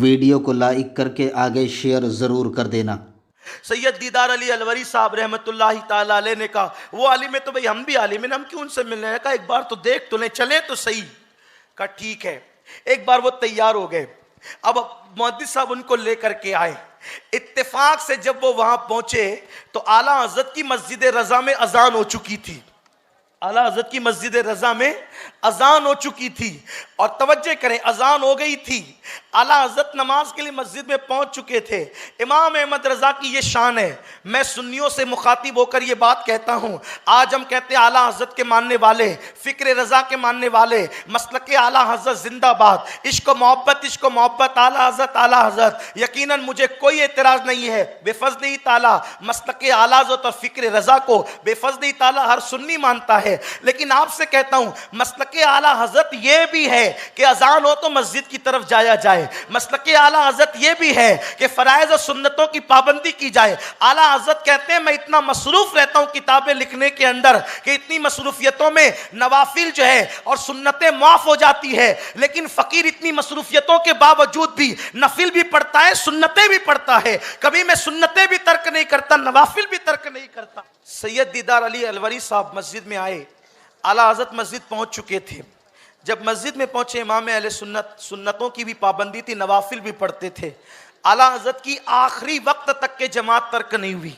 Video को like करके आगे शेयर ज़रूर कर देना। सैयद दीदार अली अलवरी साहब रहमतुल्लाहि ताला अलैह ने कहा, वो आलिम है तो भाई हम भी आलिम हैं, हम क्यों उनसे मिलने हैं? कहा एक बार तो देख तो ले, चले तो सही। कहा ठीक है। एक बार वो तैयार हो गए। अब मुहद्दिस साहब उनको लेकर के आए। इत्तेफाक से जब वो वहां पहुंचे तो आला हजरत की मस्जिद रजा में अजान हो चुकी थी। आला हजरत की मस्जिद रजा में अजान हो चुकी थी और तवज्जो करें, अजान हो गई थी। आला हजरत नमाज के लिए मस्जिद में पहुंच चुके थे। इमाम अहमद रजा की ये शान है। मैं सुन्नियों से मुखातिब होकर ये बात कहता हूं, आज हम कहते हैं आला हजरत के मानने वाले, फिक्र रजा के मानने वाले, मसलक आला हजरत जिंदाबाद, इश्क मोहब्बत आला हजरत। यकीनन मुझे कोई एतराज नहीं है, बेफज़्ल ताला मसलक आला हजरत और फिक्र रजा को बेफज़्ल ताला हर सुन्नी मानता है। लेकिन आपसे कहता हूं मसलक आला हजरत यह भी है कि अजान हो तो मस्जिद की तरफ जाया जाए। मसलक आला हजरत यह भी है कि फराइज और सुन्नतों की पाबंदी की जाए। आला हजरत कहते हैं मैं इतना मसरूफ रहता हूं किताबें लिखने के अंदर कि इतनी मसरूफियतों में नवाफिल जो है और सुन्नतें माफ हो जाती है, लेकिन फकीर इतनी मसरूफियतों के बावजूद भी नफिल भी पढ़ता है, सुन्नतें भी पढ़ता है। कभी मैं सुन्नतें भी तर्क नहीं करता, नवाफिल भी तर्क नहीं करता। सैयद दीदार अली अलवरी साहब मस्जिद में आए। आला हजरत मस्जिद पहुंच चुके थे। जब मस्जिद में पहुंचे, इमाम अहले सुन्नत, सुन्नतों की भी पाबंदी थी, नवाफिल भी पढ़ते थे। आला हजरत की आखिरी वक्त तक के जमात तर्क नहीं हुई।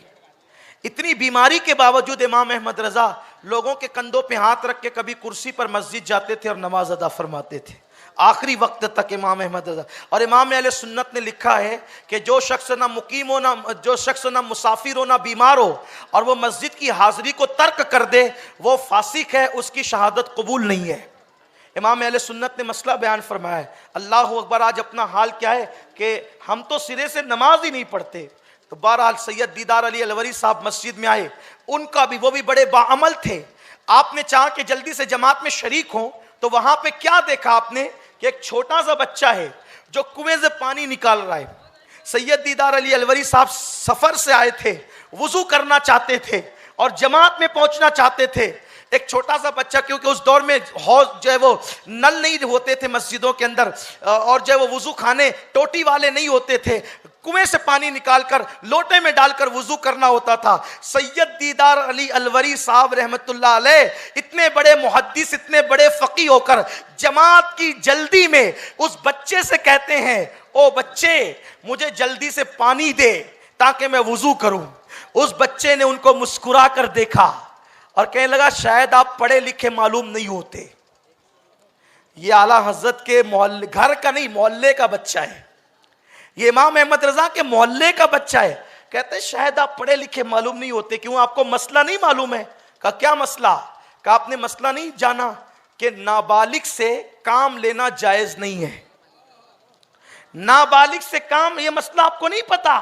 इतनी बीमारी के बावजूद इमाम अहमद रजा लोगों के कंधों पे हाथ रख के कभी कुर्सी पर मस्जिद जाते थे और नमाज अदा फरमाते थे आखिरी वक्त तक इमाम अहमद रजा। और इमाम अहले सुन्नत ने लिखा है कि जो शख्स ना मुकीम हो, ना जो शख्स ना मुसाफिर हो, ना बीमार हो और वो मस्जिद की हाजिरी को तर्क कर दे, वो फासिक है, उसकी शहादत कबूल नहीं है। इमाम अहले सुन्नत ने मसला बयान फरमाया है। अल्लाह अकबर, आज अपना हाल क्या है कि हम तो सिरे से नमाज ही नहीं पढ़ते। तो बहरहाल सैयद दीदार अली अलवरी साहब मस्जिद में आए। उनका भी, वो भी बड़े बाअमल थे। आपने चाहा कि जल्दी से जमात में शरीक हो, तो वहां पे क्या देखा आपने कि एक छोटा सा बच्चा है जो कुएं से पानी निकाल रहा है। सैयद दीदार अली अलवरी साहब सफर से आए थे, वुजू करना चाहते थे और जमात में पहुंचना चाहते थे। एक छोटा सा बच्चा, क्योंकि उस दौर में हौज जो है वो नल नहीं होते थे मस्जिदों के अंदर, और जो है वो वुजू खाने टोटी वाले नहीं होते थे, कुएं से पानी निकालकर लोटे में डालकर वुजू करना होता था। सैयद दीदार अली अलवरी साहब रहमतुल्लाह अलैह इतने बड़े मुहद्दिस, इतने बड़े फकीह होकर जमात की जल्दी में उस बच्चे से कहते हैं, ओ बच्चे मुझे जल्दी से पानी दे ताकि मैं वुजू करूं। उस बच्चे ने उनको मुस्कुरा कर देखा और कहने लगा, शायद आप पढ़े लिखे मालूम नहीं होते। ये आला हजरत के मोहल्ले, घर का नहीं, मोहल्ले का बच्चा है। ये इमाम अहमद रजा के मोहल्ले का बच्चा है। कहते हैं शायद आप पढ़े लिखे मालूम नहीं होते, क्यों, आपको मसला नहीं मालूम है? कहा क्या मसला? कहा आपने मसला नहीं जाना कि नाबालिग से काम लेना जायज नहीं है। नाबालिग से काम, ये मसला आपको नहीं पता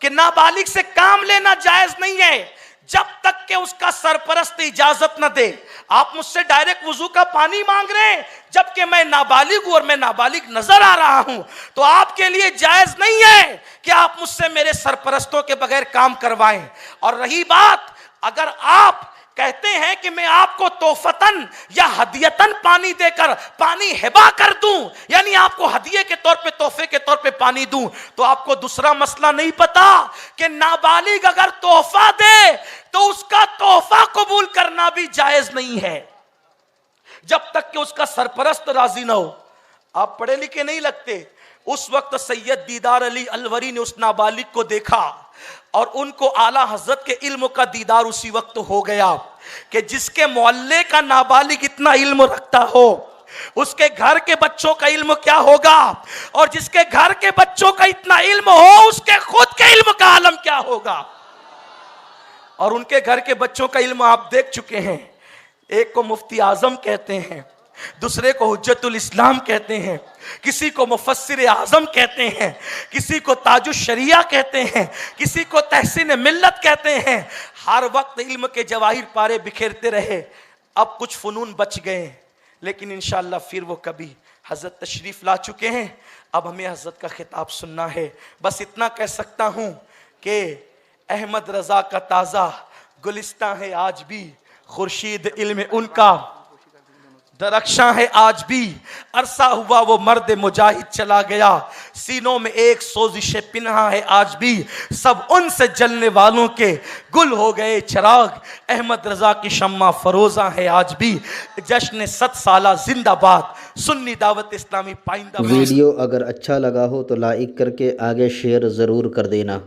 कि नाबालिग से काम लेना जायज नहीं है जब तक कि उसका सरपरस्त इजाजत न दे। आप मुझसे डायरेक्ट वुजू का पानी मांग रहे हैं, जबकि मैं नाबालिग हूं और मैं नाबालिग नजर आ रहा हूं, तो आपके लिए जायज नहीं है कि आप मुझसे मेरे सरपरस्तों के बगैर काम करवाएं। और रही बात, अगर आप कहते हैं कि मैं आपको तोहफतन या हदियतन पानी देकर पानी हिबा कर दूं, यानी आपको हदिये के तौर पे, तोहफे के तौर पे पानी दूं, तो आपको दूसरा मसला नहीं पता कि नाबालिग अगर तोहफा दे तो उसका तोहफा कबूल करना भी जायज नहीं है जब तक कि उसका सरपरस्त राजी ना हो। आप पढ़े लिखे नहीं लगते। उस वक्त सैयद दीदार अली अलवरी ने उस नाबालिग को देखा और उनको आला हजरत के इल्म का दीदार उसी वक्त हो गया कि जिसके मोहल्ले का नाबालिग इतना इल्म रखता हो, उसके घर के बच्चों का इल्म क्या होगा, और जिसके घर के बच्चों का इतना इल्म हो, उसके खुद के इल्म का आलम क्या होगा। और उनके घर के बच्चों का इल्म आप देख चुके हैं। एक को मुफ्ती आजम कहते हैं, दूसरे को हुज्जतुल इस्लाम कहते हैं, किसी को मुफस्सिर आजम कहते हैं, किसी को ताजुश शरिया कहते हैं, किसी को तहसीन मिल्लत कहते हैं। हर वक्त इल्म के जवाहिर पारे बिखेरते रहे। अब कुछ फनून बच गए, लेकिन इंशाअल्लाह फिर वो कभी। हजरत तशरीफ ला चुके हैं, अब हमें हजरत का खिताब सुनना है। बस इतना कह सकता हूं कि अहमद रजा का ताज़ा गुलिस्तां है आज भी, खुर्शीद इल्म उनका दरख्शां है आज भी, अरसा हुआ वो मर्द मुजाहिद चला गया, सीनों में एक सोजिश पिन्हा है आज भी, सब उनसे जलने वालों के गुल हो गए चिराग, अहमद रजा की शम्मा फरोजा है आज भी, जश्न 7 साला जिंदाबाद, सुन्नी दावत इस्लामी पाइंदा। वीडियो अगर अच्छा लगा हो तो लाइक करके आगे शेयर ज़रूर कर देना।